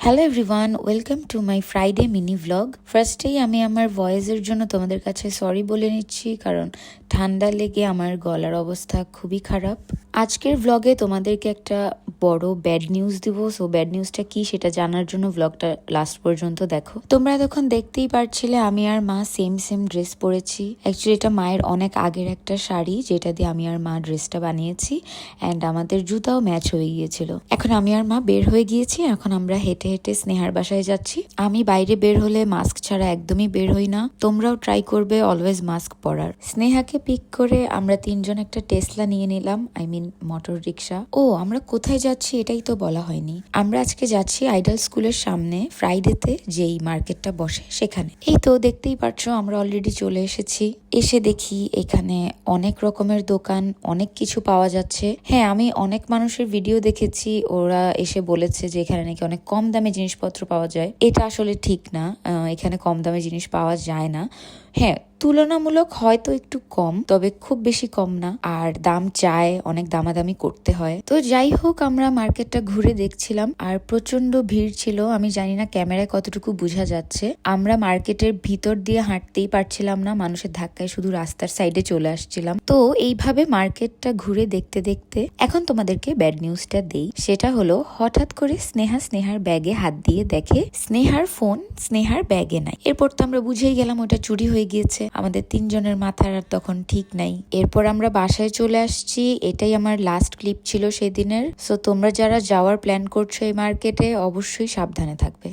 Hello everyone, welcome to my Friday mini vlog. ফার্স্টেই আমি আমার ভয়েসের জন্য তোমাদের কাছে সরি বলে নিচ্ছি, কারণ ঠান্ডা লেগে আমার গলার অবস্থা খুবই খারাপ। আজকের ভ্লগে তোমাদেরকে একটা বড় ব্যাড নিউজ দিব। সো ব্যাড নিউজটা কি সেটা জানার জন্য ভ্লগটা লাস্ট পর্যন্ত দেখো। তোমরা তখন দেখতেই পারছিলে আমি আর মা সেম সেম ড্রেস পরেছি। অ্যাকচুয়ালি এটা মায়ের অনেক আগের একটা শাড়ি, যেটা দিয়ে আমি আর মা ড্রেসটা বানিয়েছি, অ্যান্ড আমাদের জুতাও ম্যাচ হয়ে গিয়েছিল। এখন আমি আর মা বের হয়ে গিয়েছি। এখন আমরা হেঁটে হেঁটে স্নেহার বাসায় যাচ্ছি। আমি বাইরে বের হলে মাস্ক ছাড়া একদমই বের হই না। তোমরাও ট্রাই করবে অলওয়েজ মাস্ক পরার। স্নেহাকে পিক করে আমরা তিনজন একটা টেসলা নিয়ে নিলাম, আই মিন মোটর রিক্সা। ও, আমরা কোথায় যাচ্ছি এটাই তো বলা হয়নি। আমরা আজকে যাচ্ছি আইডল স্কুলের সামনে ফ্রাইডেতে যেই মার্কেটটা বসে সেখানে। এই তো দেখতেই পারছো আমরা অলরেডি চলে এসেছি। এসে দেখি এখানে অনেক রকমের দোকান, অনেক কিছু পাওয়া যাচ্ছে। হ্যাঁ, আমি অনেক মানুষের ভিডিও দেখেছি, ওরা এসে বলেছে যে এখানে নাকি অনেক কম দামে জিনিসপত্র পাওয়া যায়। এটা আসলে ঠিক না, এখানে কম দামে জিনিস পাওয়া যায় না। হ্যাঁ, তুলনামূলক হয়তো একটু কম, তবে খুব বেশি কম না। আর দাম চায়, অনেক দামাদামি করতে হয়। তো যাই হোক, আমরা মার্কেটটা ঘুরে দেখছিলাম আর প্রচন্ড ভিড় ছিল। আমি জানি না ক্যামেরায় কতটুকু বোঝা যাচ্ছে। আমরা মার্কেটের ভিতর দিয়ে হাঁটতেই পারছিলাম না, মানুষের ধাক্কায় শুধু রাস্তার সাইডে চলে আসছিলাম। তো এইভাবে মার্কেটটা ঘুরে দেখতে দেখতে এখন তোমাদেরকে ব্যাড নিউজটা দেই। সেটা হলো, হঠাৎ করে স্নেহার ব্যাগে হাত দিয়ে দেখে স্নেহার ফোন স্নেহার ব্যাগে নাই। এরপর তো আমরা বুঝেই গেলাম ওটা চুরি হয়ে গিয়েছে। আমাদের তিনজনের মাথার আর তখন ঠিক নাই। এরপর আমরা বাসায় চলে আসছি। এটাই আমার লাস্ট ক্লিপ ছিল সেদিনের। সো তোমরা যারা যাওয়ার প্ল্যান করছো এই মার্কেটে, অবশ্যই সাবধানে থাকবে।